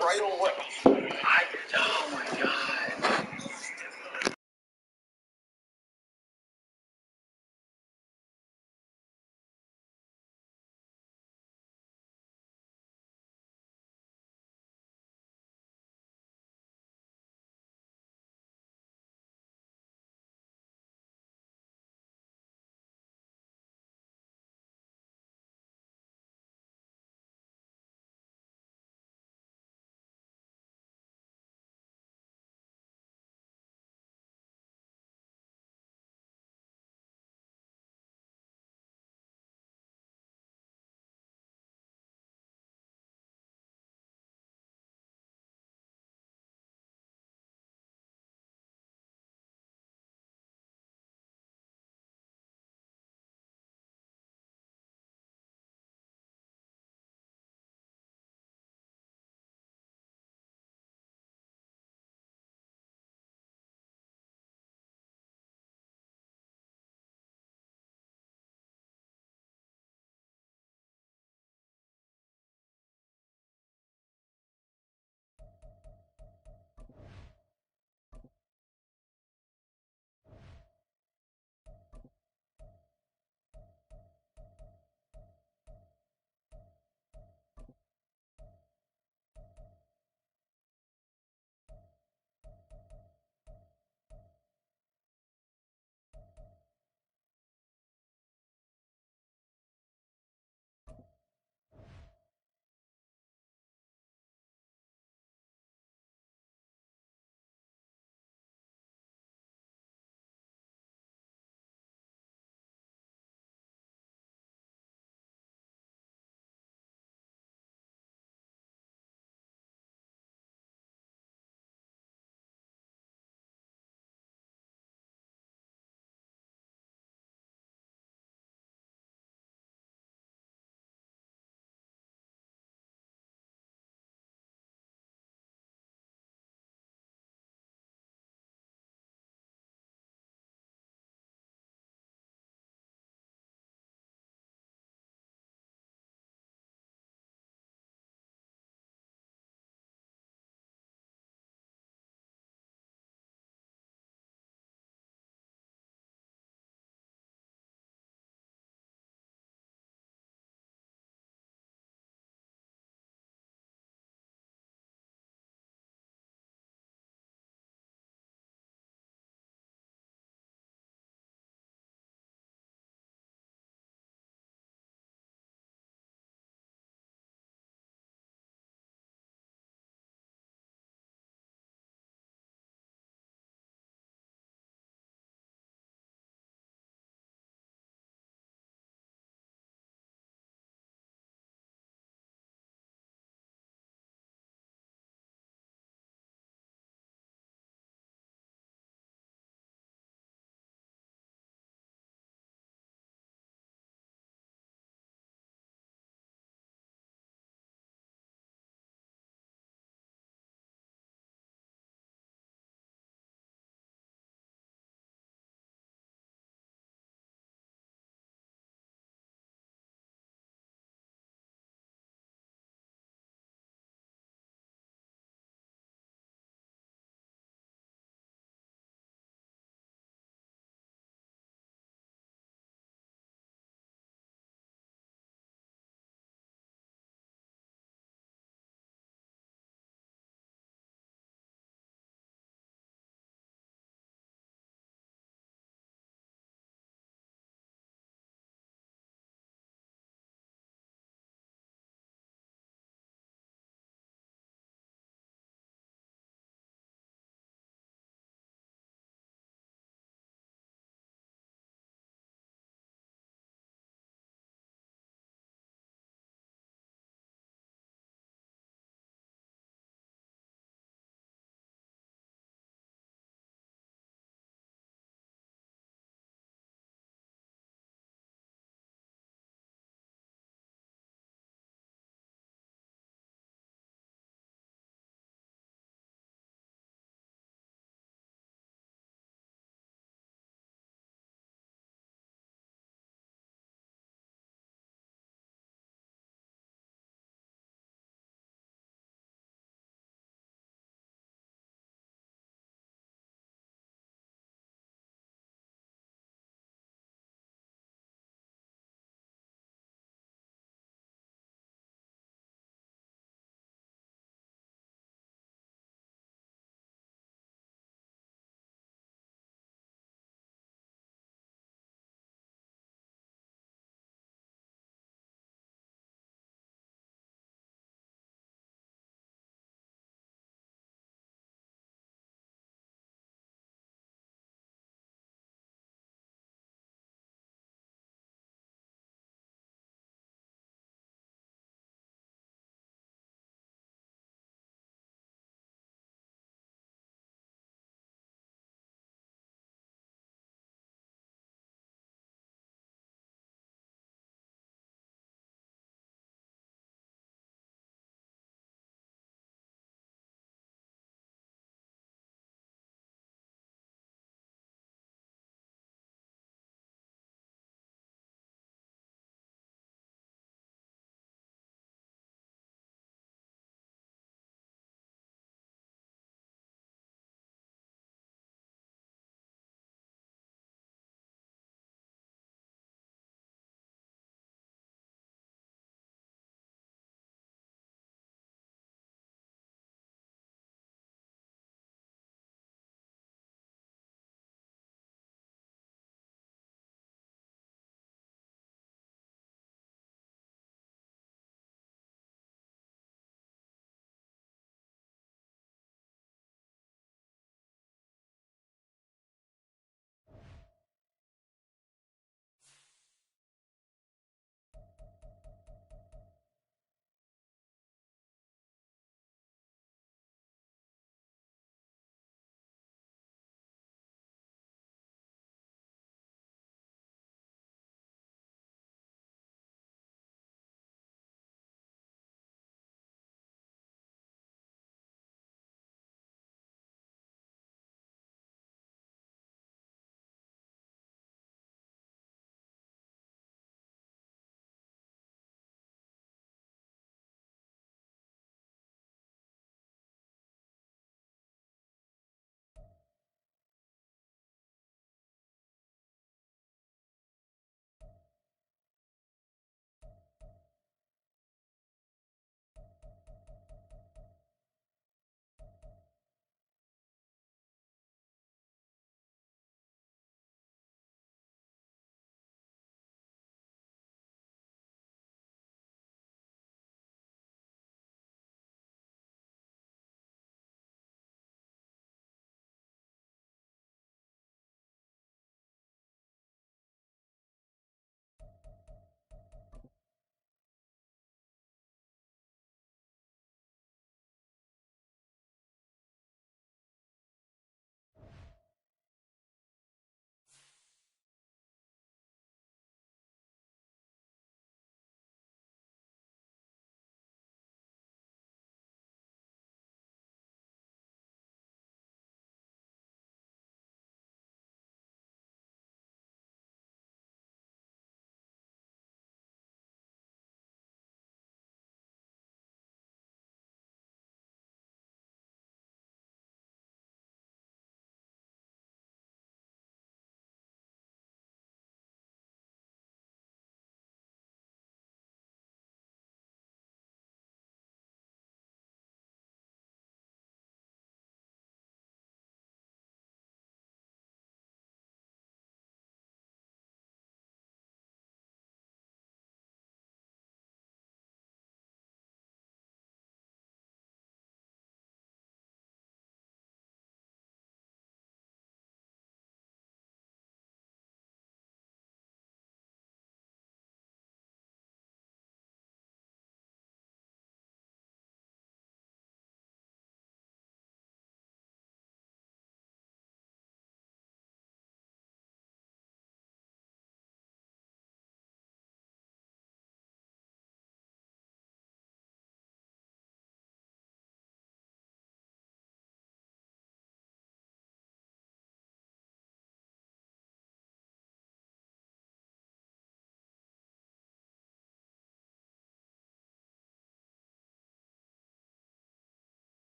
Right away. Oh my God.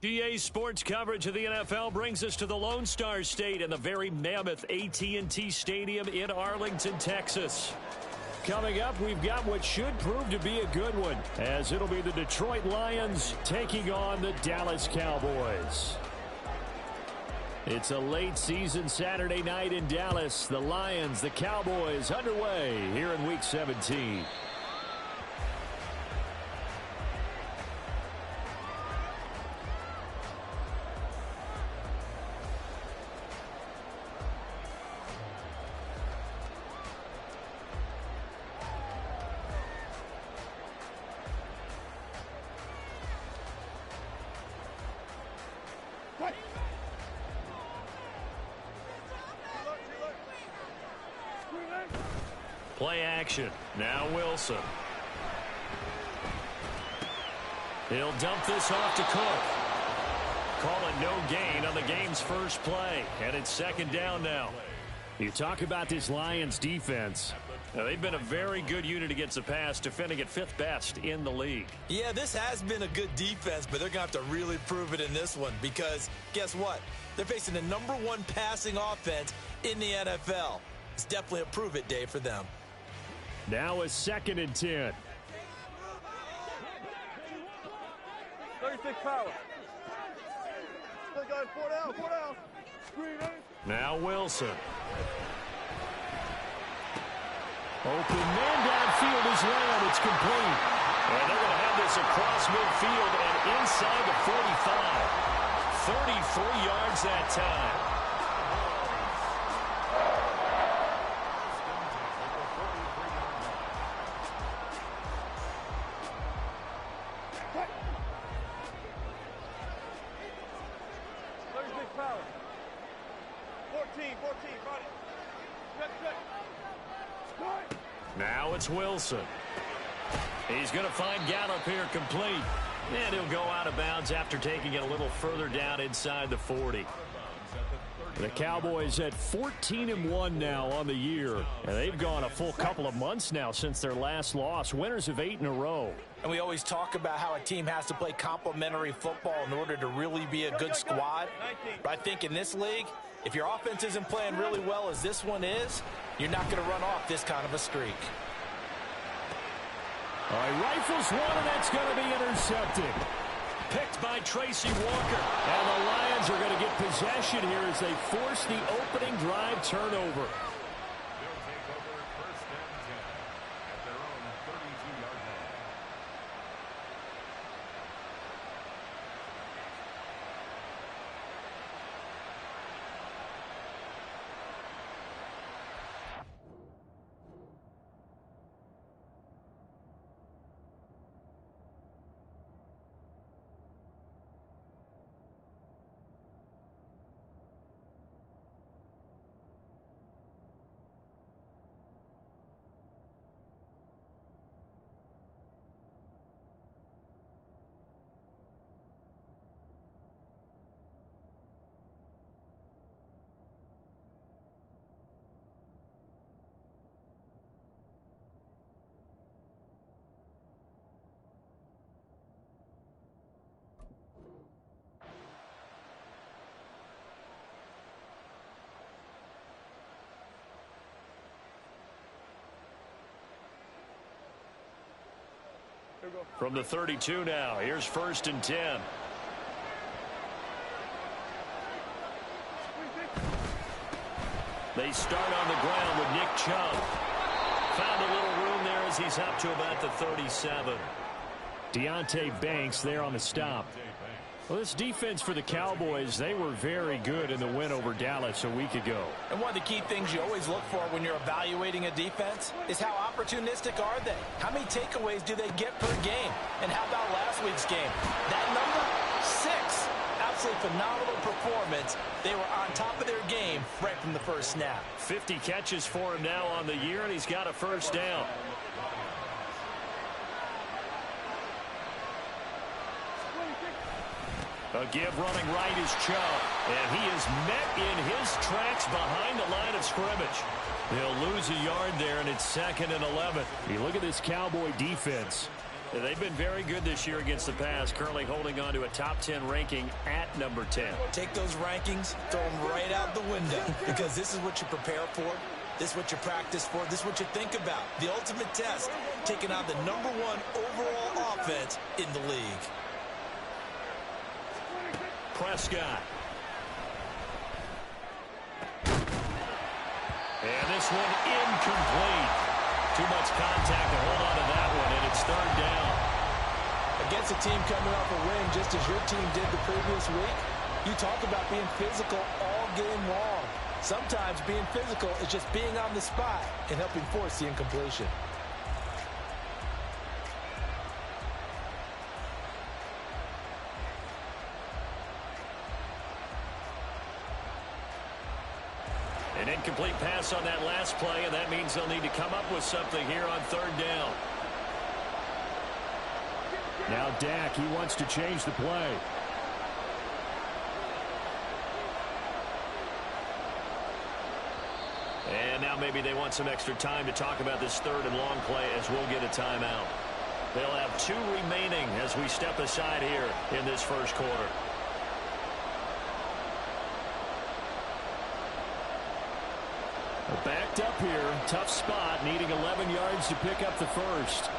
GA Sports coverage of the NFL brings us to the Lone Star State and the very mammoth AT&T Stadium in Arlington, Texas. Coming up, we've got what should prove to be a good one, as it'll be the Detroit Lions taking on the Dallas Cowboys. It's a late season Saturday night in Dallas. The Lions, the Cowboys underway here in Week 17. Play action. Now Wilson. He'll dump this off to Cook. Call it no gain on the game's first play. And it's second down now. You talk about this Lions defense. Now, they've been a very good unit against the pass, defending at 5th best in the league. Yeah, this has been a good defense, but they're going to have to really prove it in this one because guess what? They're facing the #1 passing offense in the NFL. It's definitely a prove-it day for them. Now a 2nd and 10. 36 power. Still going 4 down. Now Wilson. Open man downfield is Lamb. It's complete. And they're going to have this across midfield and inside the 45. 33 yards that time. Now it's Wilson. He's going to find Gallup here complete. And he'll go out of bounds after taking it a little further down inside the 40. The Cowboys at 14-1 now on the year. And they've gone a full couple of months now since their last loss. Winners of 8 in a row. And we always talk about how a team has to play complementary football in order to really be a good squad. But I think in this league, if your offense isn't playing really well as this one is, you're not going to run off this kind of a streak. All right, rifles one, and that's going to be intercepted. Picked by Tracy Walker. And the Lions are going to get possession here as they force the opening drive turnover. From the 32 now, here's 1st and 10. They start on the ground with Nick Chubb. Found a little room there as he's up to about the 37. Deonte Banks there on the stop. Well, this defense for the Cowboys, they were very good in the win over Dallas a week ago. And one of the key things you always look for when you're evaluating a defense is how opportunistic are they? How many takeaways do they get per game? And how about last week's game? That number, 6. Absolutely phenomenal performance. They were on top of their game right from the first snap. 50 catches for him now on the year, and he's got a first down. A give running right is Chubb, and he is met in his tracks behind the line of scrimmage. They'll lose a yard there, and it's 2nd and 11. You look at this Cowboy defense. They've been very good this year against the pass, currently holding on to a top 10 ranking at number 10. Take those rankings, throw them right out the window, because this is what you prepare for. This is what you practice for. This is what you think about. The ultimate test, taking on the #1 overall offense in the league. Prescott. And this one incomplete. Too much contact to hold on to that one, and it's 3rd down. Against a team coming off a win just as your team did the previous week, you talk about being physical all game long. Sometimes being physical is just being on the spot and helping force the incompletion. An incomplete pass on that last play, and that means they'll need to come up with something here on 3rd down. Now Dak, he wants to change the play. And now maybe they want some extra time to talk about this 3rd and long play as we'll get a timeout. They'll have 2 remaining as we step aside here in this 1st quarter. Backed up here, tough spot, needing 11 yards to pick up the 1st.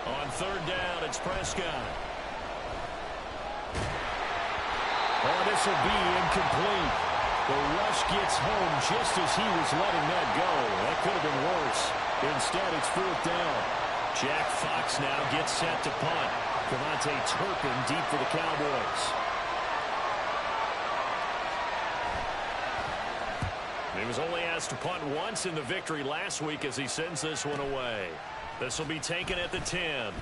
On 3rd down, it's Prescott. Oh, this will be incomplete. The rush gets home just as he was letting that go. That could have been worse. Instead, it's 4th down. Jack Fox now gets set to punt. Devontae Turpin deep for the Cowboys. He was only asked to punt once in the victory last week as he sends this one away. This will be taken at the 10.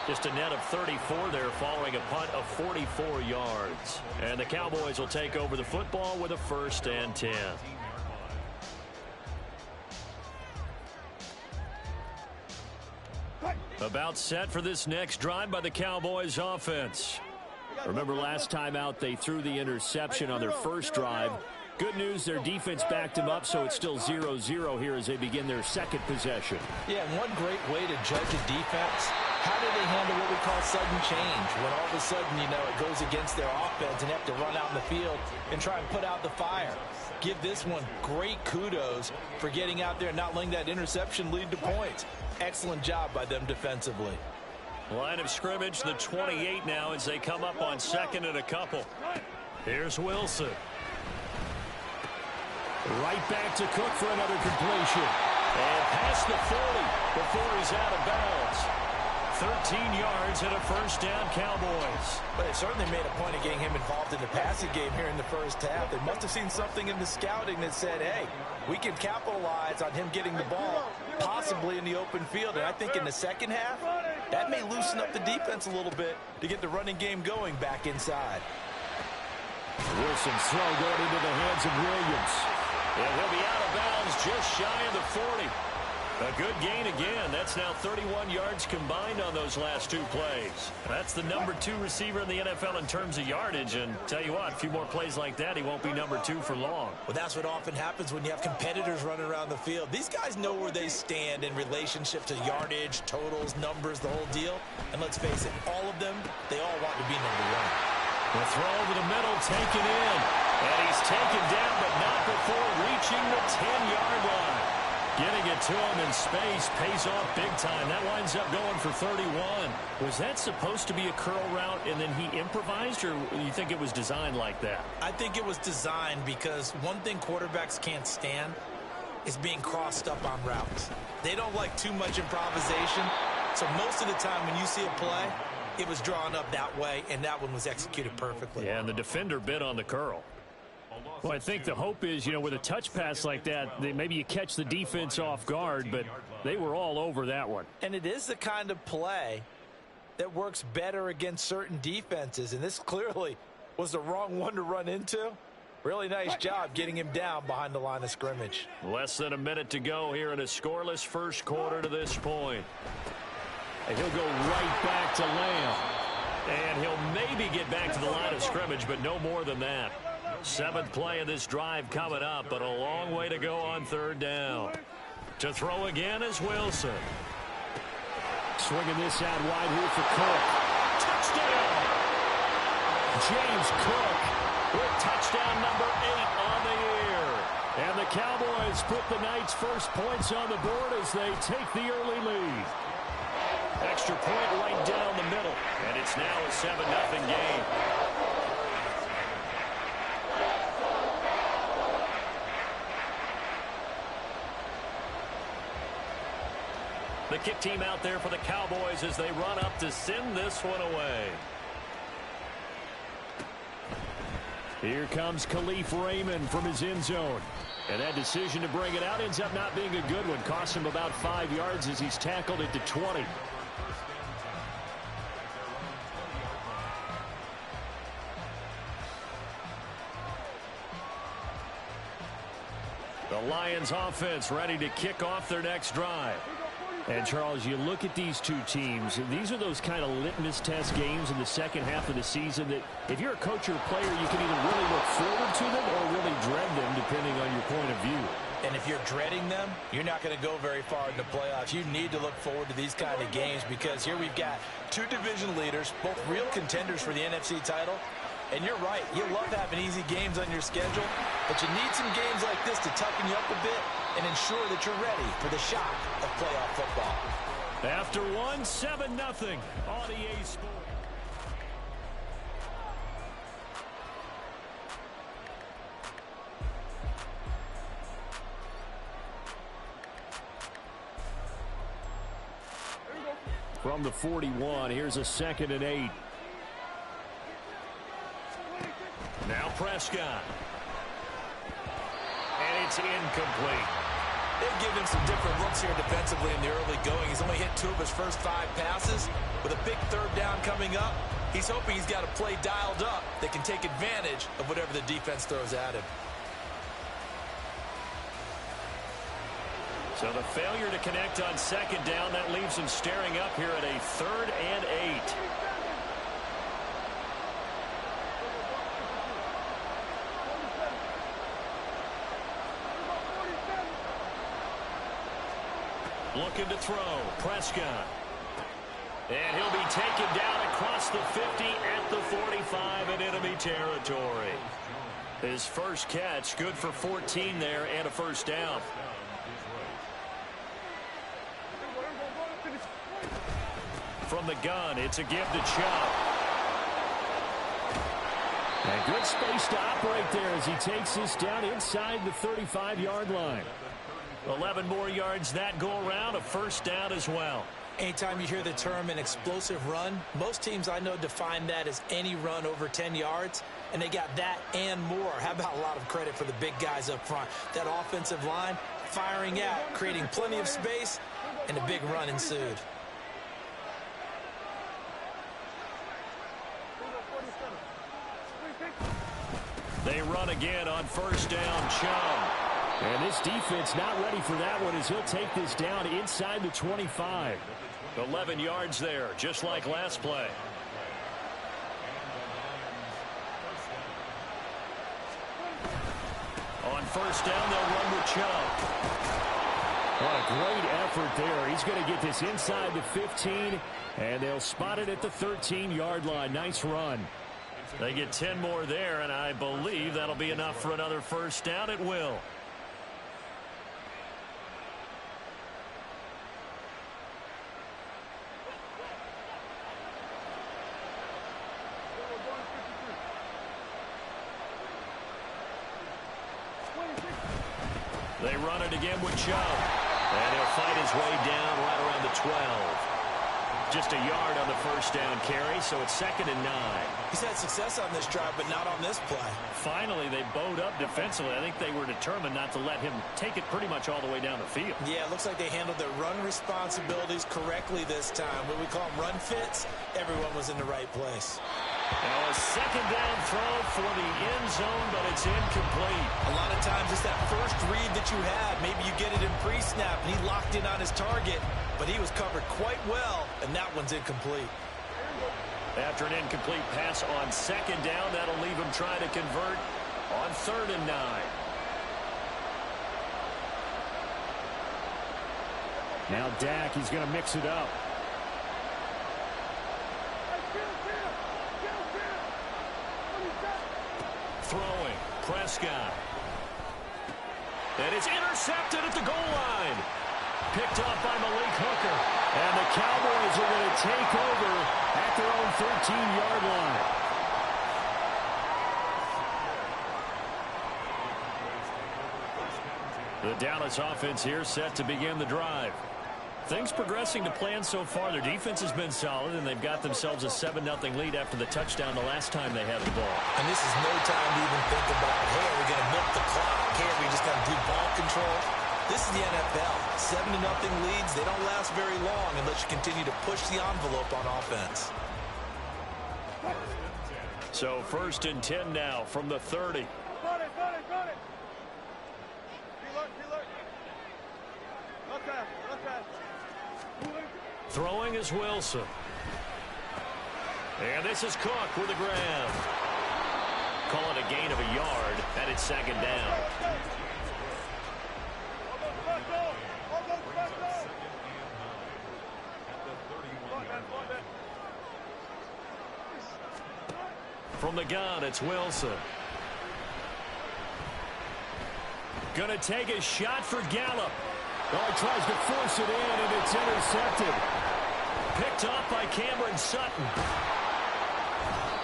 Just a net of 34 there following a punt of 44 yards. And the Cowboys will take over the football with a 1st and 10. About set for this next drive by the Cowboys offense. Remember last time out they threw the interception on their 1st drive. Good news, their defense backed him up, so it's still 0-0 here as they begin their 2nd possession. Yeah, and one great way to judge a defense, how do they handle what we call sudden change? When all of a sudden, you know, it goes against their offense and they have to run out in the field and try and put out the fire. Give this one great kudos for getting out there and not letting that interception lead to points. Excellent job by them defensively. Line of scrimmage, the 28 now as they come up on 2nd and a couple. Here's Wilson. Right back to Cook for another completion. And past the 40 before he's out of bounds. 13 yards and a 1st down, Cowboys. But they certainly made a point of getting him involved in the passing game here in the 1st half. They must have seen something in the scouting that said, hey, we can capitalize on him getting the ball, possibly in the open field. And I think in the 2nd half, that may loosen up the defense a little bit to get the running game going back inside. Wilson's throw going into the hands of Williams. And he'll be out of bounds just shy of the 40. A good gain again. That's now 31 yards combined on those last 2 plays. That's the #2 receiver in the NFL in terms of yardage. And tell you what, a few more plays like that, he won't be #2 for long. Well, that's what often happens when you have competitors running around the field. These guys know where they stand in relationship to yardage, totals, numbers, the whole deal. And let's face it, all of them, they all want to be #1. The throw over the middle, taken in. And he's taken down, but not before reaching the 10-yard line. Getting it to him in space pays off big time. That winds up going for 31. Was that supposed to be a curl route and then he improvised, or you think it was designed like that? I think it was designed because one thing quarterbacks can't stand is being crossed up on routes. They don't like too much improvisation. So most of the time when you see a play, it was drawn up that way, and that one was executed perfectly. Yeah, and the defender bit on the curl. Well, I think the hope is, you know, with a touch pass like that, maybe you catch the defense off guard, but they were all over that one. And it is the kind of play that works better against certain defenses, and this clearly was the wrong one to run into. Really nice job getting him down behind the line of scrimmage. Less than a minute to go here in a scoreless first quarter to this point. And he'll go right back to Lamb. And he'll maybe get back to the line of scrimmage, but no more than that. 7th play of this drive coming up, but a long way to go on 3rd down. To throw again is Wilson. Swinging this out wide here for Cook. Touchdown! James Cook with touchdown number 8 on the year. And the Cowboys put the night's first points on the board as they take the early lead. Extra point right down the middle, and it's now a 7-0 game. The kick team out there for the Cowboys as they run up to send this one away. Here comes Khalif Raymond from his end zone. And that decision to bring it out ends up not being a good one. Cost him about 5 yards as he's tackled it to 20. The Lions offense ready to kick off their next drive. And, Charles, you look at these two teams, and these are those kind of litmus test games in the second half of the season that if you're a coach or a player, you can either really look forward to them or really dread them, depending on your point of view. And if you're dreading them, you're not going to go very far in the playoffs. You need to look forward to these kind of games because here we've got 2 division leaders, both real contenders for the NFC title. And you're right, you love having easy games on your schedule, but you need some games like this to toughen you up a bit and ensure that you're ready for the shock of playoff football. After 7-0 on EA Sports. From the 41, here's a 2nd and 8. Now Prescott. And it's incomplete. They've given him some different looks here defensively in the early going. He's only hit 2 of his first 5 passes. With a big 3rd down coming up, he's hoping he's got a play dialed up that can take advantage of whatever the defense throws at him. So the failure to connect on 2nd down, that leaves him staring up here at a 3rd and 8. Looking to throw, Prescott. And he'll be taken down across the 50 at the 45 in enemy territory. His first catch, good for 14 there and a first down. From the gun, it's a give to Chubb. And good space to operate there as he takes this down inside the 35-yard line. 11 more yards that go around, a first down as well. Anytime you hear the term an explosive run, most teams I know define that as any run over 10 yards, and they got that and more. How about a lot of credit for the big guys up front? That offensive line firing out, creating plenty of space, and a big run ensued. They run again on first down, Chubb. And this defense not ready for that one as he'll take this down inside the 25. 11 yards there, just like last play. On first down, they'll run with Chubb. What a great effort there. He's going to get this inside the 15, and they'll spot it at the 13-yard line. Nice run. They get 10 more there, and I believe that'll be enough for another first down. It will. They run it again with Chubb. And he'll fight his way down right around the 12. Just a yard on the first down carry, so it's 2nd and 9. He's had success on this drive, but not on this play. Finally, they bowed up defensively. I think they were determined not to let him take it pretty much all the way down the field. Yeah, it looks like they handled their run responsibilities correctly this time. When we call them run fits, everyone was in the right place. Now a second down throw for the end zone, but it's incomplete. A lot of times it's that first read that you had. Maybe you get it in pre-snap, and he locked in on his target, but he was covered quite well, and that one's incomplete. After an incomplete pass on second down, that'll leave him trying to convert on 3rd and 9. Now Dak, he's going to mix it up. Throwing, Prescott. And it's intercepted at the goal line. Picked off by Malik Hooker. And the Cowboys are going to take over at their own 13-yard line. The Dallas offense here set to begin the drive. Things progressing to plan so far. Their defense has been solid, and they've got themselves a 7-0 lead after the touchdown the last time they had the ball. And this is no time to even think about, hey, are we going to milk the clock? Hey, are we just going to do ball control? This is the NFL. 7-0 leads, they don't last very long unless you continue to push the envelope on offense. So 1st and 10 now from the 30. Got it. Okay. Throwing is Wilson. And this is Cook with the grab. Call it a gain of a yard, and it's 2nd down. From the gun, it's Wilson. Gonna take a shot for Gallup. Oh, he tries to force it in, and it's intercepted. Picked off by Cameron Sutton.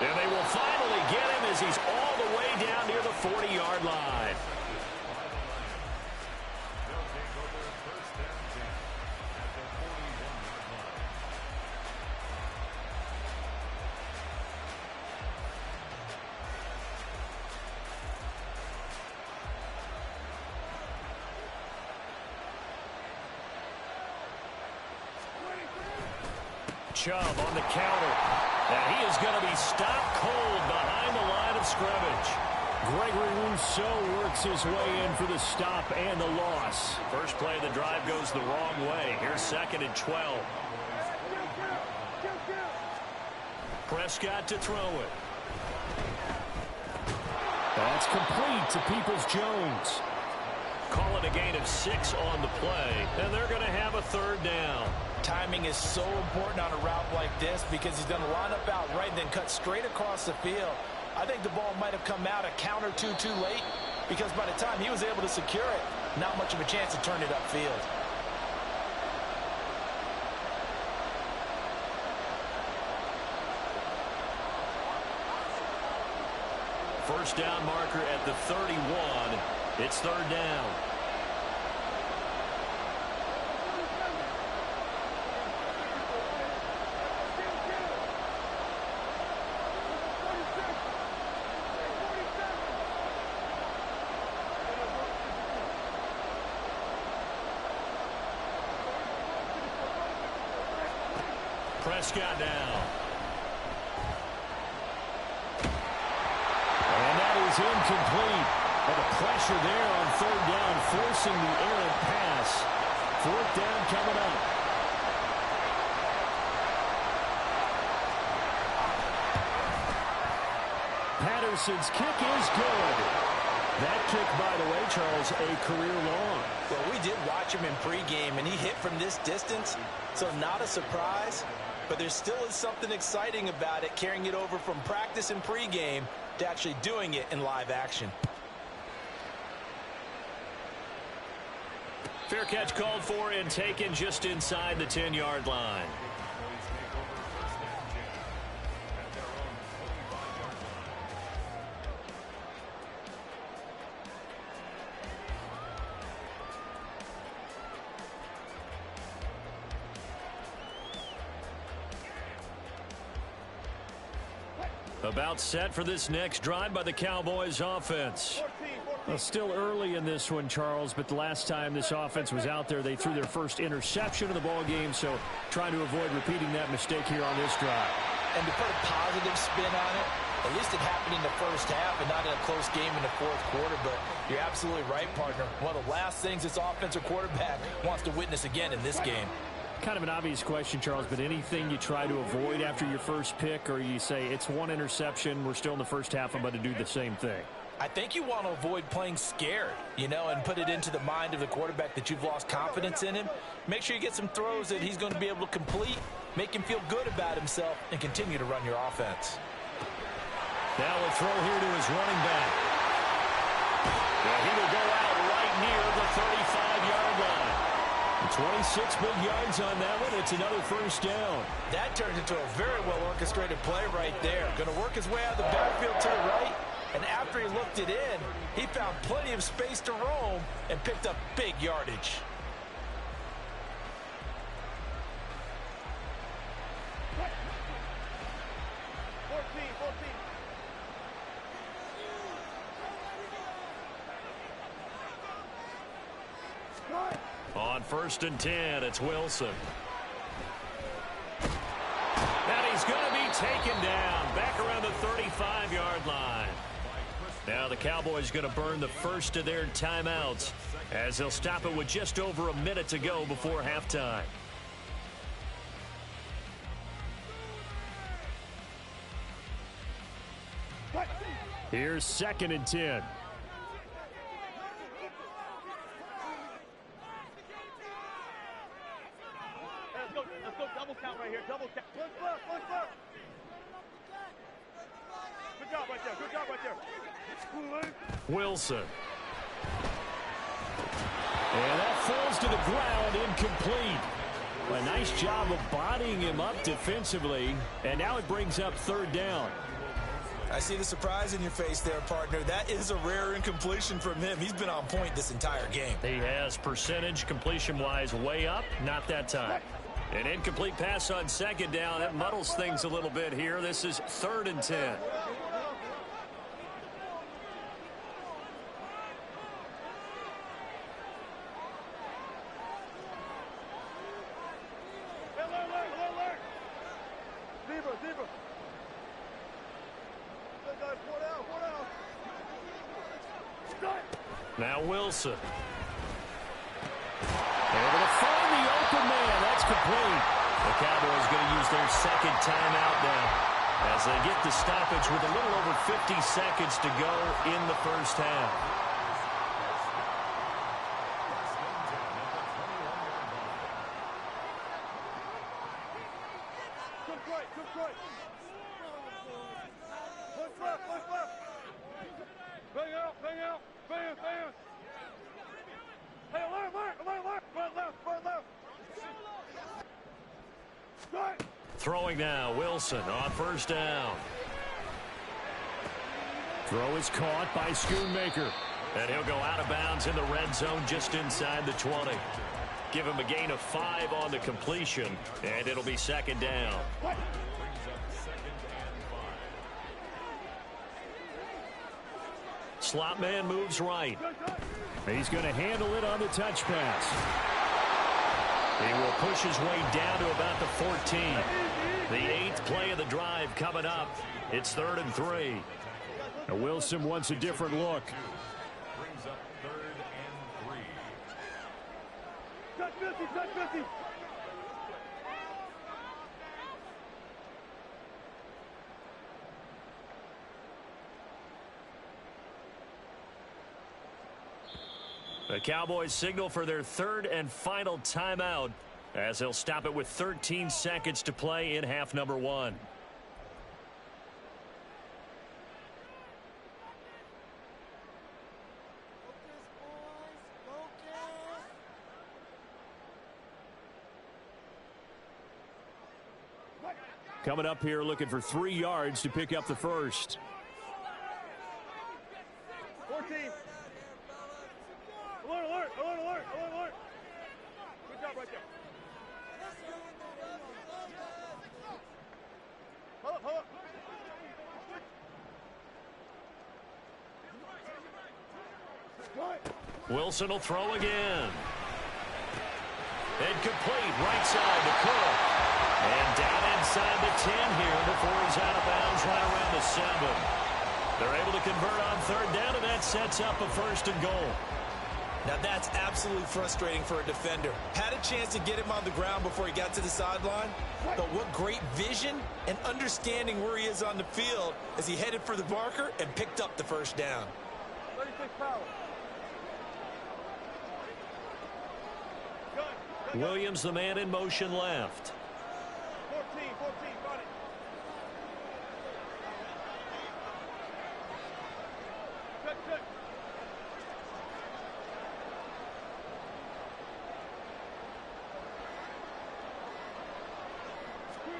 And they will finally get him as he's all the way down near the 40-yard line. Chubb on the counter. And he is going to be stopped cold behind the line of scrimmage. Gregory Rousseau works his way in for the stop and the loss. First play of the drive goes the wrong way. Here's 2nd and 12. Prescott to throw it. That's complete to Peoples-Jones. Call it a gain of 6 on the play, and they're going to have a 3rd down. Timing is so important on a route like this because he's going to line up out right and then cut straight across the field. I think the ball might have come out a count or two too late because by the time he was able to secure it, not much of a chance to turn it upfield. First down marker at the 31. It's 3rd down. Prescott now. And that is incomplete. But the pressure there on 3rd down, forcing the errant pass. 4th down coming up. Patterson's kick is good. That kick, by the way, Charles, a career long. Well, we did watch him in pregame, and he hit from this distance, so not a surprise. But there still is something exciting about it, carrying it over from practice and pregame to actually doing it in live action. Fair catch called for and taken just inside the 10-yard line. About set for this next drive by the Cowboys offense. Well, still early in this one, Charles, but the last time this offense was out there, they threw their first interception of the ball game, so trying to avoid repeating that mistake here on this drive. And to put a positive spin on it, at least it happened in the first half and not in a close game in the fourth quarter. But you're absolutely right, partner. One of the last things this offensive quarterback wants to witness again in this game. Kind of an obvious question, Charles, but anything you try to avoid after your first pick, or you say it's one interception, we're still in the first half, I'm about to do the same thing? I think you want to avoid playing scared, and put it into the mind of the quarterback that you've lost confidence in him. Make sure you get some throws that he's going to be able to complete, make him feel good about himself, and continue to run your offense. Now a throw here to his running back. He will go out right near the 35-yard line. 26 big yards on that one. It's another first down. That turned into a very well-orchestrated play right there. Going to work his way out of the backfield to the right. And after he looked it in, he found plenty of space to roam and picked up big yardage. On 1st and 10, it's Wilson. And he's going to be taken down back around the 35-yard line. Now the Cowboys going to burn the first of their timeouts as they'll stop it with just over a minute to go before halftime. Here's 2nd and 10. Let's go double count right here. Double count. Push left, push left. Good job right there. Good job right there. Wilson. And that falls to the ground, incomplete. A nice job of bodying him up defensively. And now it brings up 3rd down. I see the surprise in your face there, partner. That is a rare incompletion from him. He's been on point this entire game. He has percentage completion-wise way up. Not that time. An incomplete pass on 2nd down. That muddles things a little bit here. This is 3rd and 10. Now Wilson. Able to find the open man. That's complete. The Cowboys going to use their 2nd timeout now as they get the stoppage with a little over 50 seconds to go in the first half. Throwing now, Wilson on 1st down. Throw is caught by Schoonmaker. And he'll go out of bounds in the red zone just inside the 20. Give him a gain of 5 on the completion, and it'll be 2nd down. Slot man moves right. He's going to handle it on the touch pass. He will push his way down to about the 14. The 8th play of the drive coming up. It's 3rd and 3. Now Wilson wants a different look. Brings up 3rd and 3. Touch 50, touch 50. The Cowboys signal for their 3rd and final timeout as they'll stop it with 13 seconds to play in half number 1. Coming up here looking for 3 yards to pick up the first. 14. Alert, alert, alert, alert, alert, alert. Good job right there. Hold up, hold up. Wilson will throw again. Incomplete, right side to Cook. And down inside the 10 here before he's out of bounds right around the 7. They're able to convert on third down, and that sets up a 1st and goal. Now that's absolutely frustrating for a defender. Had a chance to get him on the ground before he got to the sideline, but what great vision and understanding where he is on the field as he headed for the marker and picked up the 1st down. 36 power. Williams, the man in motion left. 14, got it. Check.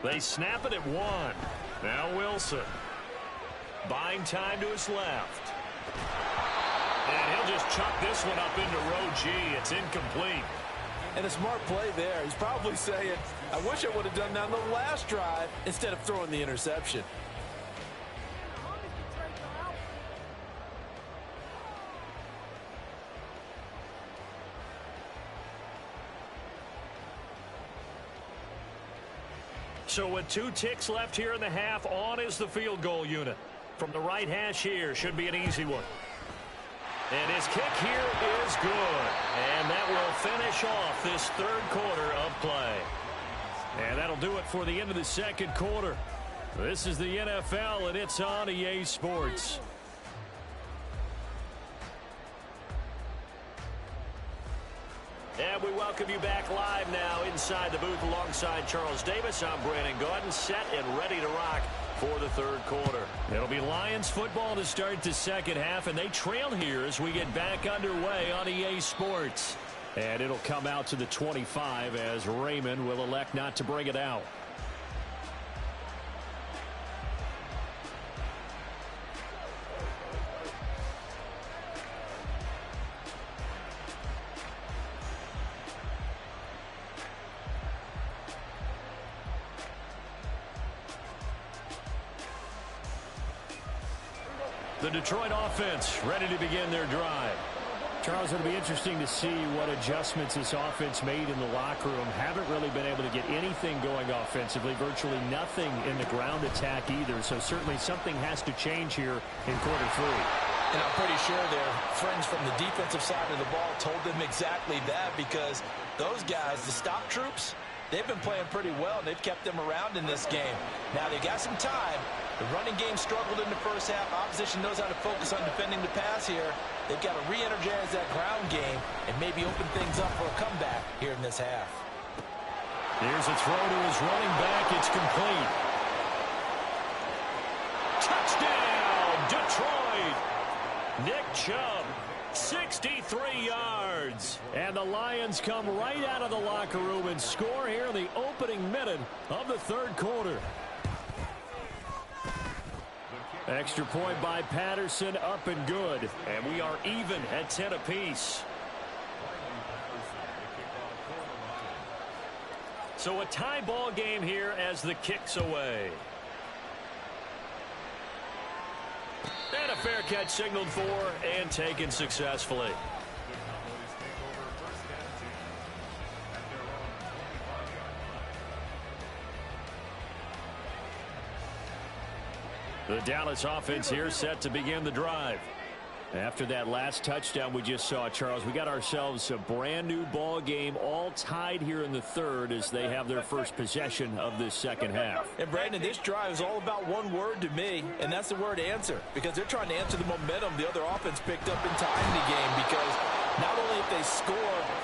They snap it at 1. Now Wilson. Buying time to his left. And he'll just chuck this one up into row G. It's incomplete. And a smart play there. He's probably saying, I wish I would have done that on the last drive instead of throwing the interception. So with 2 ticks left here in the half, on is the field goal unit. From the right hash here, should be an easy one. And his kick here is good. And that will finish off this 3rd quarter of play. And that'll do it for the end of the 2nd quarter. This is the NFL, and it's on EA Sports. And we welcome you back live now inside the booth alongside Charles Davis. I'm Brandon Gaudin, set and ready to rock for the 3rd quarter. It'll be Lions football to start the 2nd half, and they trail here as we get back underway on EA Sports. And it'll come out to the 25 as Raymond will elect not to bring it out. The Detroit offense ready to begin their drive. Charles, it'll be interesting to see what adjustments this offense made in the locker room. Haven't really been able to get anything going offensively, virtually nothing in the ground attack either. So certainly something has to change here in quarter 3. And I'm pretty sure their friends from the defensive side of the ball told them exactly that, because those guys, the stop troops, they've been playing pretty well, and they've kept them around in this game. Now they got some time. The running game struggled in the first half. Opposition knows how to focus on defending the pass here. They've got to re-energize that ground game and maybe open things up for a comeback here in this half. Here's a throw to his running back. It's complete. Touchdown, Detroit. Nick Chubb, 63 yards. And the Lions come right out of the locker room and score here in the opening minute of the 3rd quarter. Extra point by Patterson, up and good. And we are even at 10 apiece. So a tie ball game here as the kick's away. And a fair catch signaled for and taken successfully. The Dallas offense here set to begin the drive. After that last touchdown we just saw, Charles, we got ourselves a brand new ball game, all tied here in the 3rd as they have their first possession of this 2nd half. And Brandon, this drive is all about one word to me, and that's the word answer, because they're trying to answer the momentum the other offense picked up in time in the game, because not only if they score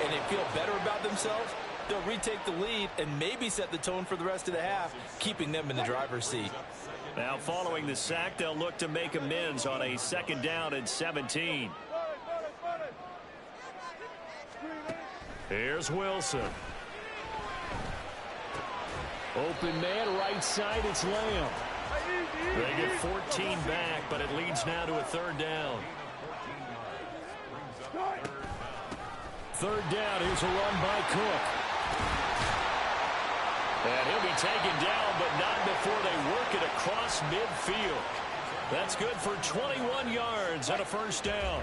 and they feel better about themselves, they'll retake the lead and maybe set the tone for the rest of the half, keeping them in the driver's seat. Now following the sack, they'll look to make amends on a 2nd down and 17. Here's Wilson. Open man, right side, it's Lamb. They get 14 back, but it leads now to a 3rd down. 3rd down, here's a run by Cook. And he'll be taken down, but not before they work it across midfield. That's good for 21 yards and a 1st down.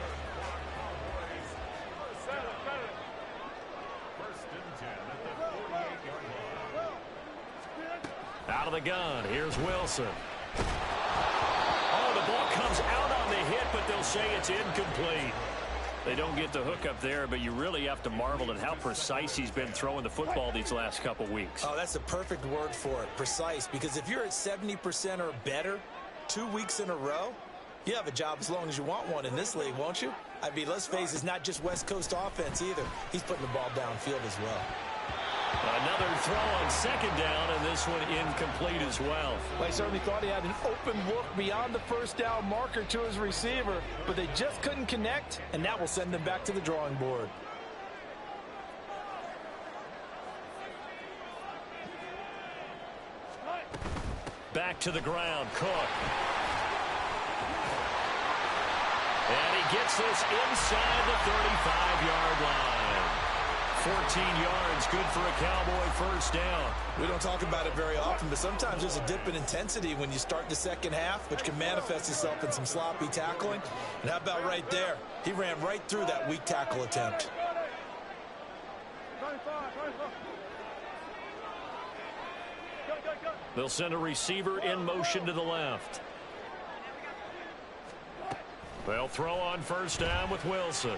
Out of the gun, here's Wilson. Oh, the ball comes out on the hit, but they'll say it's incomplete. They don't get the hook up there, but you really have to marvel at how precise he's been throwing the football these last couple weeks. Oh, that's the perfect word for it, precise, because if you're at 70% or better 2 weeks in a row, you have a job as long as you want one in this league, won't you? I mean, let's face it, it's not just West Coast offense either. He's putting the ball downfield as well. Another throw on second down, and this one incomplete as well. Well, he certainly thought he had an open look beyond the first down marker to his receiver, but they just couldn't connect, and that will send them back to the drawing board. Back to the ground, Cook. And he gets this inside the 35-yard line. 14 yards, good for a Cowboy first down. We don't talk about it very often, but sometimes there's a dip in intensity when you start the second half, which can manifest itself in some sloppy tackling. And how about right there? He ran right through that weak tackle attempt. They'll send a receiver in motion to the left. They'll throw on first down with Wilson.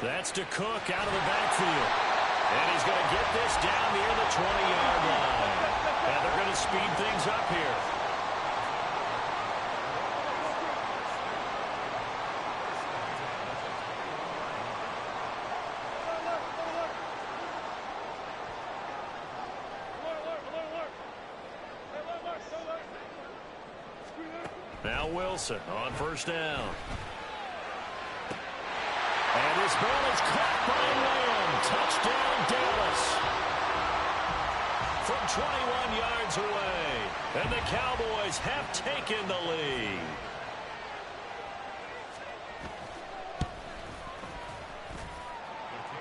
That's to Cook out of the backfield. And he's going to get this down near the 20-yard line. And they're going to speed things up here. Now Wilson on first down. And this ball is caught by Lamb. Touchdown, Dallas. From 21 yards away. And the Cowboys have taken the lead.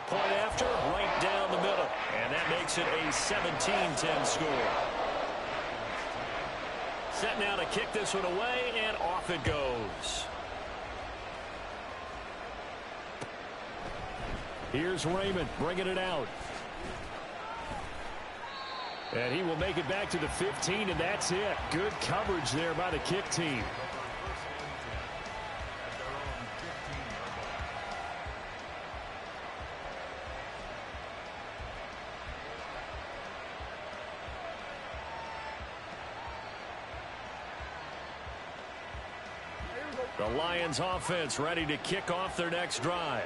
Point after, right down the middle. And that makes it a 17-10 score. Set now to kick this one away, and off it goes. Here's Raymond bringing it out. And he will make it back to the 15, and that's it. Good coverage there by the kick team. The Lions offense ready to kick off their next drive.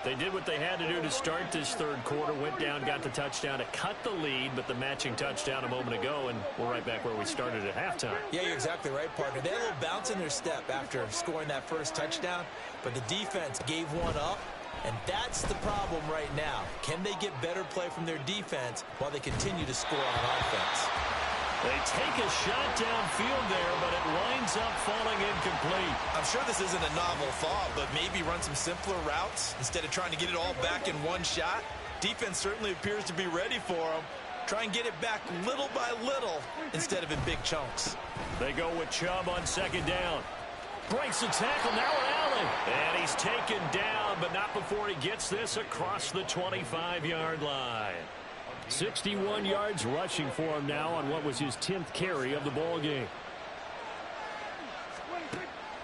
They did what they had to do to start this third quarter, went down, got the touchdown to cut the lead, but the matching touchdown a moment ago, and we're right back where we started at halftime. Yeah, you're exactly right, partner. They had a little bounce in their step after scoring that first touchdown, but the defense gave one up, and that's the problem right now. Can they get better play from their defense while they continue to score on offense? They take a shot downfield there, but it winds up falling incomplete. I'm sure this isn't a novel thought, but maybe run some simpler routes instead of trying to get it all back in one shot. Defense certainly appears to be ready for them. Try and get it back little by little instead of in big chunks. They go with Chubb on second down. Breaks the tackle, now Allen. And he's taken down, but not before he gets this across the 25-yard line. 61 yards rushing for him now on what was his 10th carry of the ball game.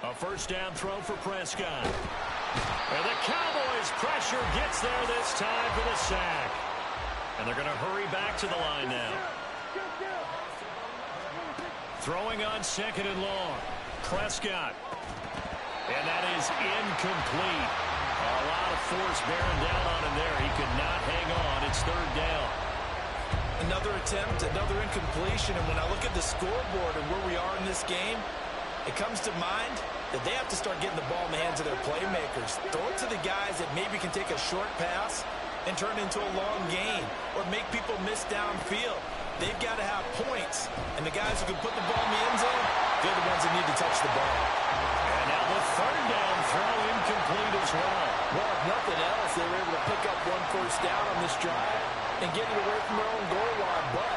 A first down throw for Prescott. And the Cowboys pressure gets there this time for the sack. And they're going to hurry back to the line now. Throwing on second and long. Prescott. And that is incomplete. A lot of force bearing down on him there. He could not hang on. It's third down. Another attempt, another incompletion, and when I look at the scoreboard and where we are in this game, it comes to mind that they have to start getting the ball in the hands of their playmakers. Throw it to the guys that maybe can take a short pass and turn it into a long gain or make people miss downfield. They've got to have points, and the guys who can put the ball in the end zone, they're the ones that need to touch the ball. And now the third down throw incomplete as well. Well, if nothing else, they were able to pick up one first down on this drive and get it away from their own goal line, but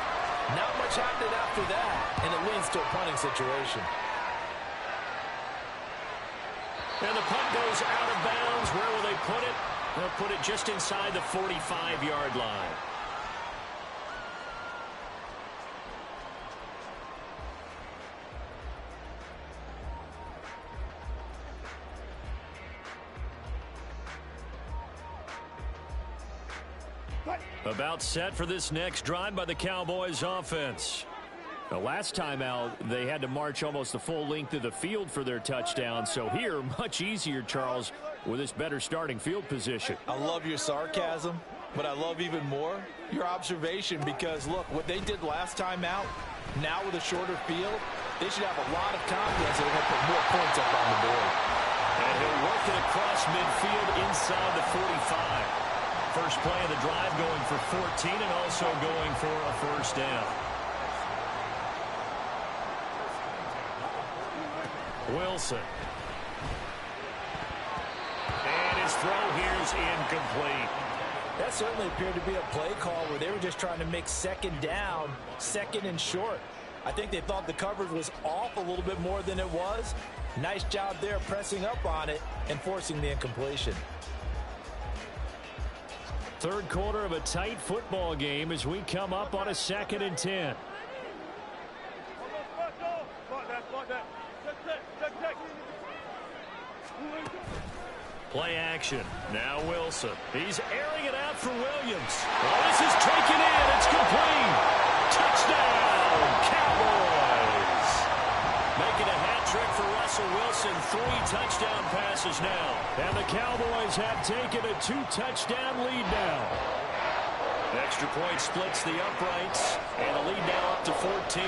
not much happened after that, and it leads to a punting situation. And the punt goes out of bounds. Where will they put it? They'll put it just inside the 45-yard line. About set for this next drive by the Cowboys offense. The last time out, they had to march almost the full length of the field for their touchdown. So here, much easier, Charles, with this better starting field position. I love your sarcasm, but I love even more your observation because, look, what they did last time out, now with a shorter field, they should have a lot of confidence that they're going to put more points up on the board. And he'll work it across midfield inside the 45. First play of the drive going for 14 and also going for a first down. Wilson. And his throw here is incomplete. That certainly appeared to be a play call where they were just trying to make second down, second and short. I think they thought the coverage was off a little bit more than it was. Nice job there pressing up on it and forcing the incompletion. Third quarter of a tight football game as we come up on a 2nd and 10. Play action. Now Wilson. He's airing it out for Williams. Oh, this is taken in. It's complete. Touchdown, Cowboys. Making a hat trick for Russell Wilson. 3 touchdown passes now. And the Cowboys have taken a 2-touchdown lead now. Extra point splits the uprights. And the lead now up to 14.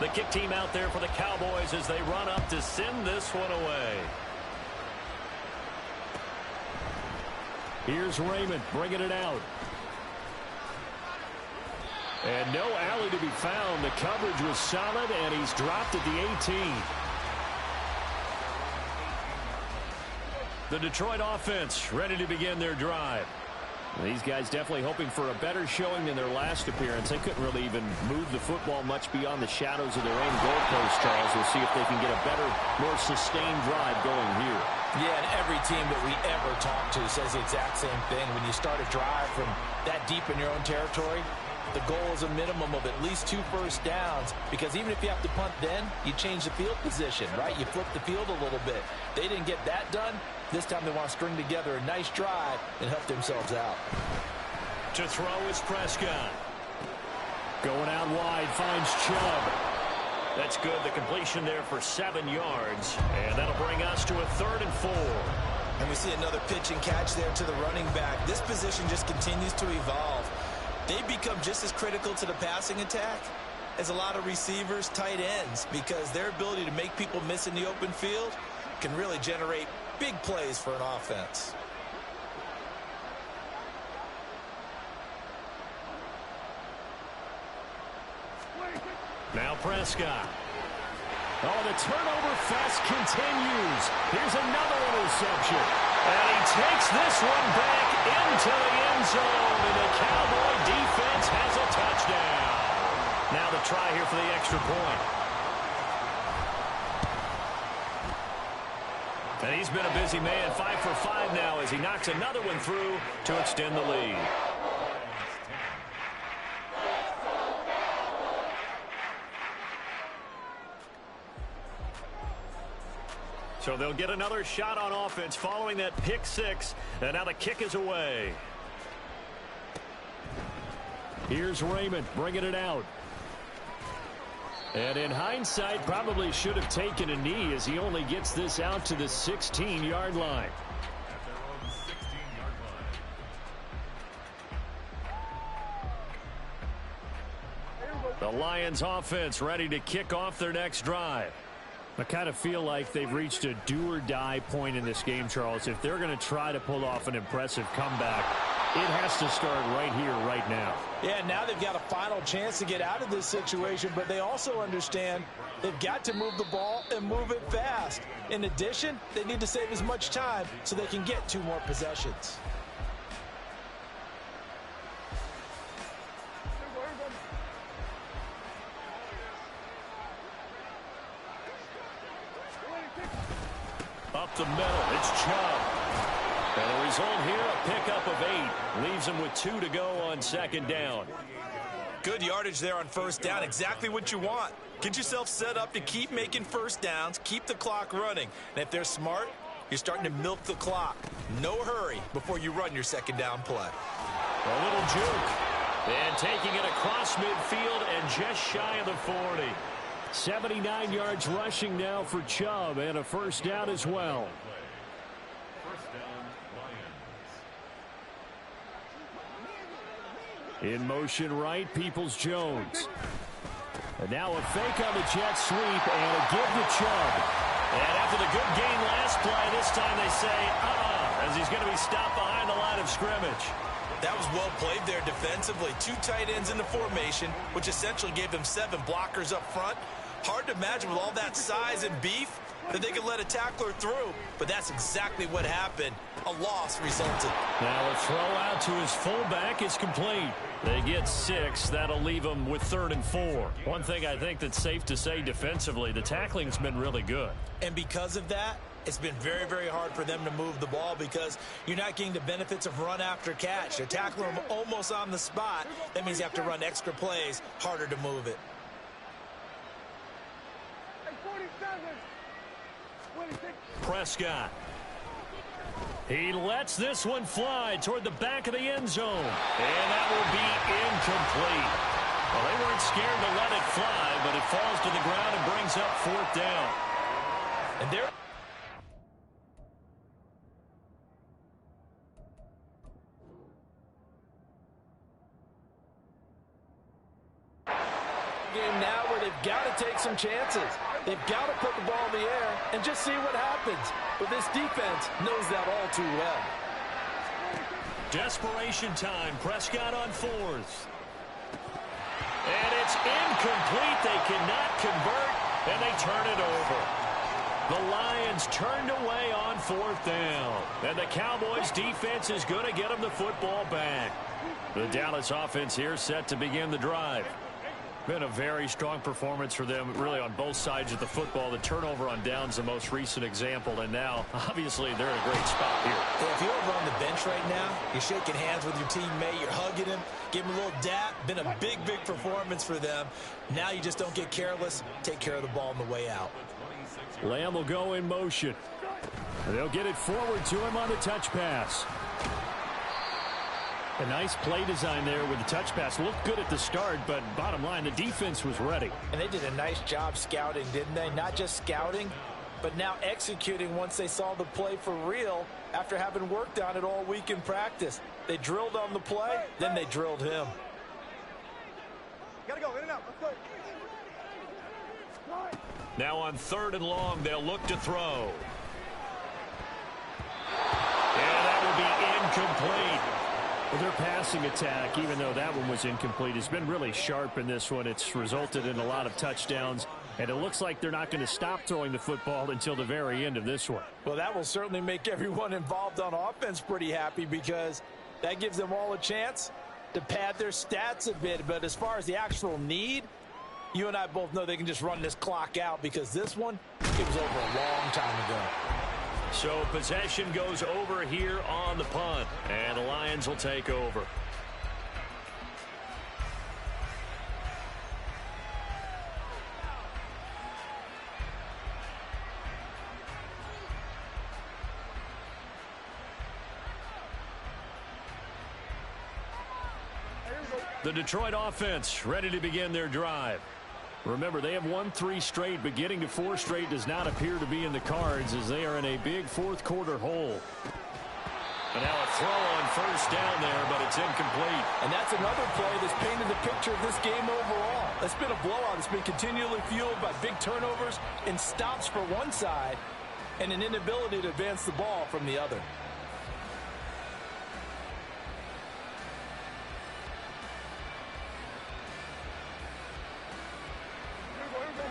The kick team out there for the Cowboys as they run up to send this one away. Here's Raymond bringing it out. And no alley to be found. The coverage was solid, and he's dropped at the 18. The Detroit offense ready to begin their drive. These guys definitely hoping for a better showing than their last appearance. They couldn't really even move the football much beyond the shadows of their own goalpost, Charles. We'll see if they can get a better, more sustained drive going here. Yeah, and every team that we ever talk to says the exact same thing. When you start a drive from that deep in your own territory, the goal is a minimum of at least 2 first downs, because even if you have to punt then, you change the field position, right? You flip the field a little bit. They didn't get that done. This time they want to string together a nice drive and help themselves out. To throw is Prescott. Going out wide, finds Chubb. That's good. The completion there for 7 yards. And that'll bring us to a 3rd and 4. And we see another pitch and catch there to the running back. This position just continues to evolve. They become just as critical to the passing attack as a lot of receivers, tight ends, because their ability to make people miss in the open field can really generate big plays for an offense. Now Prescott. Oh, the turnover fest continues. Here's another interception. And he takes this one back into the end zone. And the Cowboy defense has a touchdown. Now the try here for the extra point. And he's been a busy man, 5 for 5 now as he knocks another one through to extend the lead. So they'll get another shot on offense following that pick 6. And now the kick is away. Here's Raymond bringing it out. And in hindsight, probably should have taken a knee as he only gets this out to the 16-yard line. The Lions offense ready to kick off their next drive. I kind of feel like they've reached a do-or-die point in this game, Charles. If they're going to try to pull off an impressive comeback, it has to start right here, right now. Yeah, now they've got a final chance to get out of this situation, but they also understand they've got to move the ball and move it fast. In addition, they need to save as much time so they can get 2 more possessions. Up the middle, it's Chubb. And the result here, a pickup of 8. Leaves him with 2 to go on second down. Good yardage there on first down. Exactly what you want. Get yourself set up to keep making first downs, keep the clock running. And if they're smart, you're starting to milk the clock. No hurry before you run your second down play. A little juke. And taking it across midfield and just shy of the 40. 79 yards rushing now for Chubb, and a first down as well. In motion right, Peoples-Jones. And now a fake on the jet sweep and a give to Chubb. And after the good gain last play, this time they say, as he's going to be stopped behind the line of scrimmage. That was well played there defensively. 2 tight ends in the formation, which essentially gave them 7 blockers up front. Hard to imagine with all that size and beef that they could let a tackler through, but that's exactly what happened. A loss resulted. Now a throw out to his fullback is complete. They get 6. That'll leave them with 3rd and 4. One thing I think that's safe to say defensively, the tackling's been really good. And because of that, it's been very, very hard for them to move the ball because you're not getting the benefits of run after catch. They're tackling them almost on the spot. That means you have to run extra plays, harder to move it. Prescott. He lets this one fly toward the back of the end zone. And that will be incomplete. Well, they weren't scared to let it fly, but it falls to the ground and brings up 4th down. And there. Game now where they've got to take some chances. They've got to put the ball in the air and just see what happens. But this defense knows that all too well. Desperation time. Prescott on 4th. And it's incomplete. They cannot convert, and they turn it over. The Lions turned away on 4th down. And the Cowboys defense is going to get them the football back. The Dallas offense here set to begin the drive. Been a very strong performance for them, really, on both sides of the football. The turnover on downs, the most recent example, and now, obviously, they're in a great spot here. Yeah, if you're over on the bench right now, you're shaking hands with your teammate, you're hugging him, give him a little dap. Been a big, big performance for them. Now you just don't get careless. Take care of the ball on the way out. Lamb will go in motion. They'll get it forward to him on the touch pass. A nice play design there with the touch pass. Looked good at the start, but bottom line, the defense was ready. And they did a nice job scouting, didn't they? Not just scouting, but now executing once they saw the play for real after having worked on it all week in practice. They drilled on the play, then they drilled him. Gotta go, in and out, let's go. Now on 3rd and long, they'll look to throw. And that will be incomplete. Well, their passing attack, even though that one was incomplete, has been really sharp in this one. It's resulted in a lot of touchdowns, and it looks like they're not going to stop throwing the football until the very end of this one. Well, that will certainly make everyone involved on offense pretty happy because that gives them all a chance to pad their stats a bit. But as far as the actual need, you and I both know they can just run this clock out because this one, it was over a long time ago. So possession goes over here on the punt, and the Lions will take over. The Detroit offense ready to begin their drive. Remember, they have won 3 straight, but getting to 4 straight does not appear to be in the cards as they are in a big 4th quarter hole. And now a throw on 1st down there, but it's incomplete. And that's another play that's painted the picture of this game overall. It's been a blowout. It's been continually fueled by big turnovers and stops for one side and an inability to advance the ball from the other.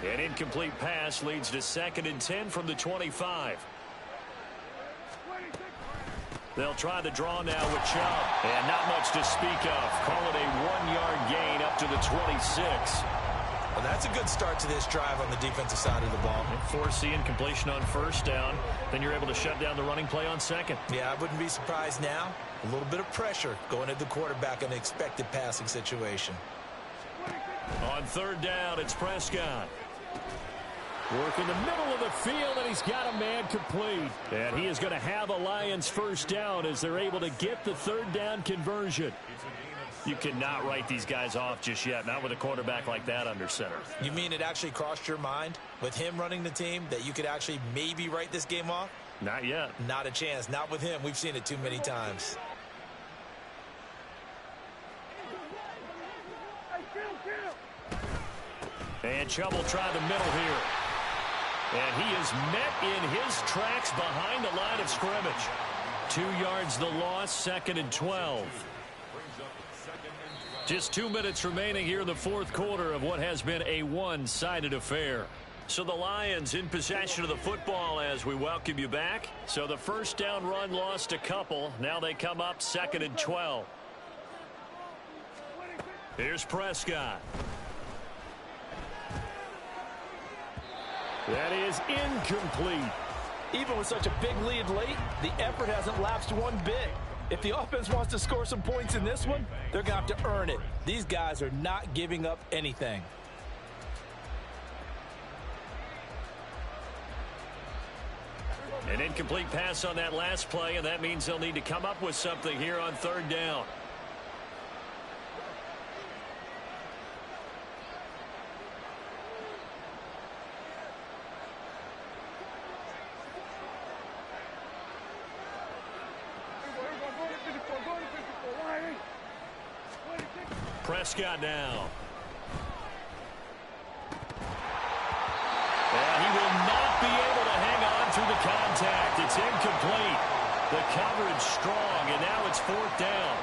An incomplete pass leads to 2nd and 10 from the 25. They'll try the draw now with Chubb. And not much to speak of. Call it a 1-yard gain up to the 26. Well, that's a good start to this drive on the defensive side of the ball. Forcing completion on first down. Then you're able to shut down the running play on second. Yeah, I wouldn't be surprised now. A little bit of pressure going at the quarterback in an expected passing situation. On third down, it's Prescott. Work in the middle of the field, and he's got a man complete. And he is going to have a Lions first down as they're able to get the third down conversion. You cannot write these guys off just yet, not with a quarterback like that under center. You mean it actually crossed your mind with him running the team that you could actually maybe write this game off? Not yet. Not a chance. Not with him. We've seen it too many times. And Chubb will try the middle here. And he is met in his tracks behind the line of scrimmage. 2 yards the loss, 2nd and 12. Just 2 minutes remaining here in the fourth quarter of what has been a one-sided affair. So the Lions in possession of the football as we welcome you back. So the first down run lost a couple. Now they come up 2nd and 12. Here's Prescott. That is incomplete. Even with such a big lead late, the effort hasn't lapsed one bit. If the offense wants to score some points in this one, they're going to have to earn it. These guys are not giving up anything. An incomplete pass on that last play, and that means they'll need to come up with something here on third down. Prescott now. And he will not be able to hang on through the contact. It's incomplete. The coverage strong, and now it's fourth down.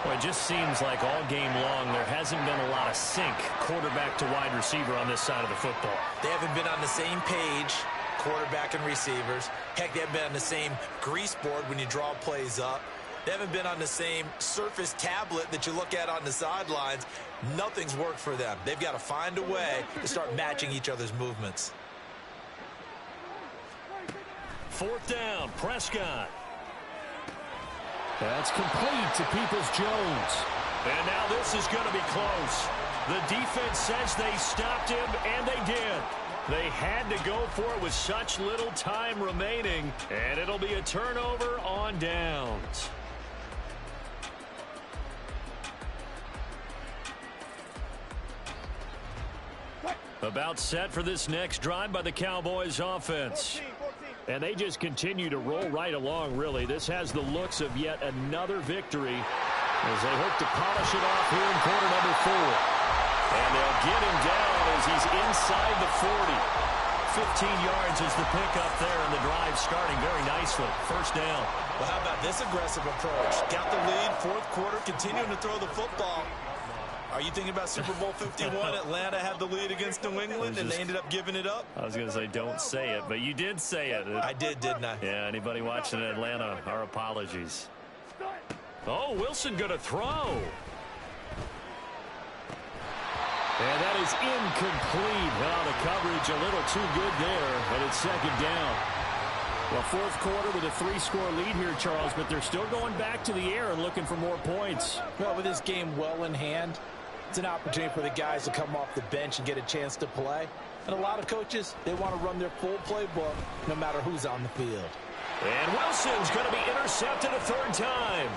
Well, it just seems like all game long there hasn't been a lot of sync quarterback to wide receiver on this side of the football. They haven't been on the same page, quarterback and receivers. Heck, they haven't been on the same grease board when you draw plays up. They haven't been on the same surface tablet that you look at on the sidelines. Nothing's worked for them. They've got to find a way to start matching each other's movements. Fourth down, Prescott. That's complete to Peoples-Jones. And now this is going to be close. The defense says they stopped him, and they did. They had to go for it with such little time remaining, and it'll be a turnover on downs. About set for this next drive by the Cowboys offense. And they just continue to roll right along, really. This has the looks of yet another victory as they hope to polish it off here in quarter number 4. And they'll get him down as he's inside the 40. 15 yards is the pickup there, and the drive starting very nicely. First down. Well, how about this aggressive approach? Got the lead, fourth quarter, continuing to throw the football. Are you thinking about Super Bowl 51? Atlanta had the lead against New England, and they ended up giving it up? I was going to say, don't say it, but you did say it. I did, didn't I? Yeah, anybody watching Atlanta, our apologies. Oh, Wilson going to throw. And that is incomplete. Well, the coverage a little too good there, and it's second down. Well, fourth quarter with a 3-score lead here, Charles, but they're still going back to the air and looking for more points. Well, with this game well in hand, it's an opportunity for the guys to come off the bench and get a chance to play. And a lot of coaches, they want to run their full playbook no matter who's on the field. And Wilson's going to be intercepted a third time.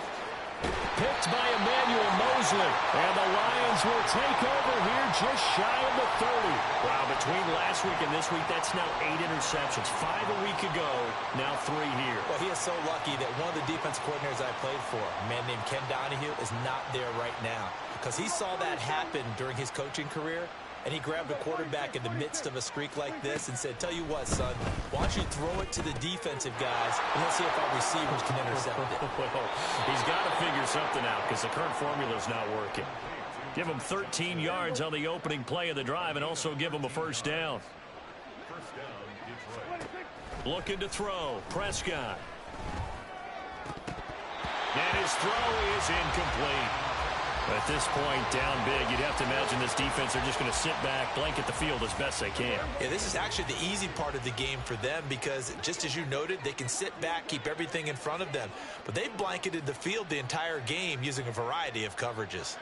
Picked by Emmanuel Mosley. And the Lions will take over here just shy of the 30. Wow, between last week and this week, that's now 8 interceptions. 5 a week ago, now 3 here. Well, he is so lucky that one of the defense coordinators I played for, a man named Ken Donahue, is not there right now. Because he saw that happen during his coaching career, and he grabbed a quarterback in the midst of a streak like this and said, tell you what, son, why don't you throw it to the defensive guys, and let's see if our receivers can intercept it. He's got to figure something out because the current formula is not working. Give him 13 yards on the opening play of the drive and also give him a first down. Looking to throw. Prescott. And his throw is incomplete. At this point, down big, you'd have to imagine this defense are just going to sit back, blanket the field as best they can. Yeah, this is actually the easy part of the game for them because, just as you noted, they can sit back, keep everything in front of them. But they've blanketed the field the entire game using a variety of coverages.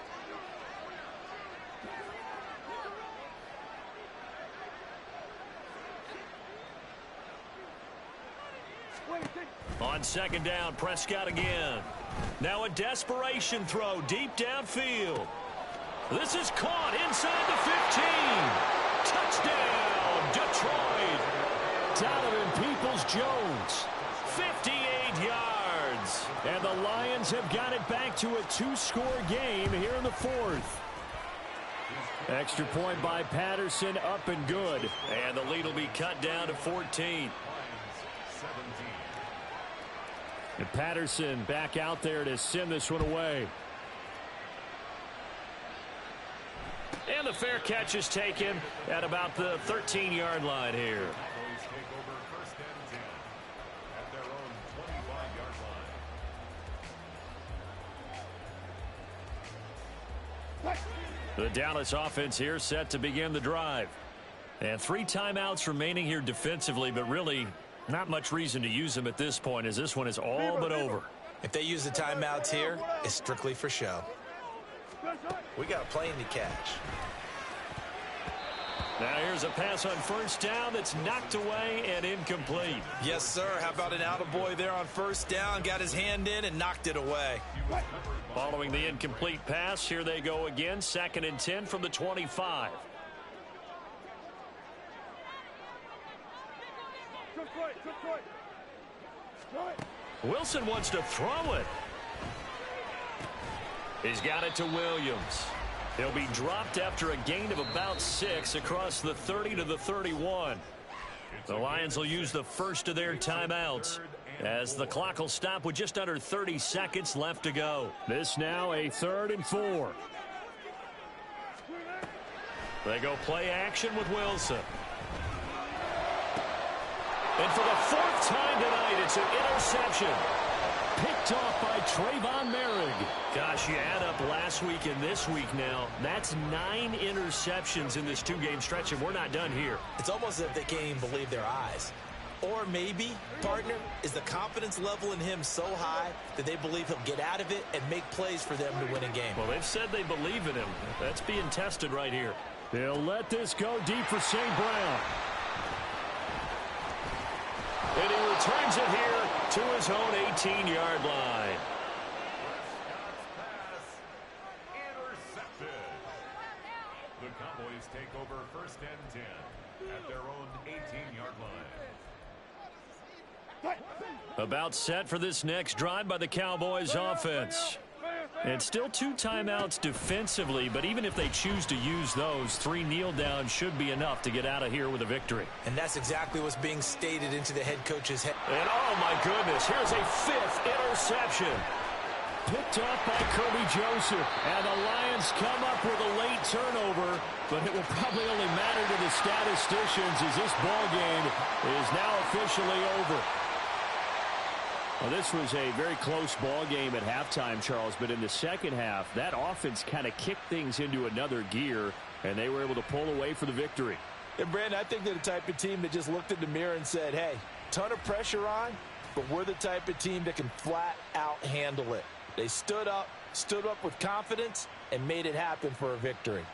On second down, Prescott again. Now a desperation throw deep downfield. This is caught inside the 15. Touchdown, Detroit. Donovan Peoples-Jones, 58 yards. And the Lions have got it back to a 2-score game here in the fourth. Extra point by Patterson, up and good. And the lead will be cut down to 14. And Patterson back out there to send this one away. And the fair catch is taken at about the 13-yard line here. The Dallas offense here set to begin the drive. And 3 timeouts remaining here defensively, but really not much reason to use them at this point, as this one is all but over. If they use the timeouts here, it's strictly for show. We got a plane to catch. Now here's a pass on first down that's knocked away and incomplete. Yes, sir. How about an attaboy there on first down? Got his hand in and knocked it away. Following the incomplete pass, here they go again. 2nd and 10 from the 25. Wilson wants to throw it. He's got it to Williams. He'll be dropped after a gain of about 6 across the 30 to the 31. The Lions will use the first of their timeouts as the clock will stop with just under 30 seconds left to go. This now a 3rd and 4. They go play action with Wilson. And for the 4th time tonight, it's an interception. Picked off by Trayvon Merrick. Gosh, you add up last week and this week now, that's 9 interceptions in this 2-game stretch, and we're not done here. It's almost as if they can't even believe their eyes. Or maybe, partner, is the confidence level in him so high that they believe he'll get out of it and make plays for them to win a game. Well, they've said they believe in him. That's being tested right here. They'll let this go deep for St. Brown. And he returns it here to his own 18-yard line. Intercepted. The Cowboys take over 1st and 10 at their own 18-yard line. About set for this next drive by the Cowboys offense. And still 2 timeouts defensively, but even if they choose to use those, 3 kneel downs should be enough to get out of here with a victory. And that's exactly what's being stated into the head coach's head. And oh my goodness, here's a 5th interception. Picked off by Kirby Joseph. And the Lions come up with a late turnover, but it will probably only matter to the statisticians as this ball game is now officially over. Well, this was a very close ball game at halftime, Charles, but in the second half, that offense kind of kicked things into another gear, and they were able to pull away for the victory. And, Brandon, I think they're the type of team that just looked in the mirror and said, hey, ton of pressure on, but we're the type of team that can flat out handle it. They stood up with confidence, and made it happen for a victory.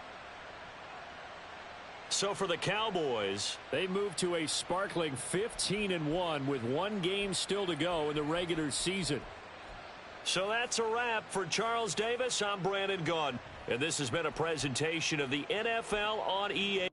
So for the Cowboys, they move to a sparkling 15-1 with 1 game still to go in the regular season. So that's a wrap for Charles Davis. I'm Brandon Gaudin, and this has been a presentation of the NFL on EA.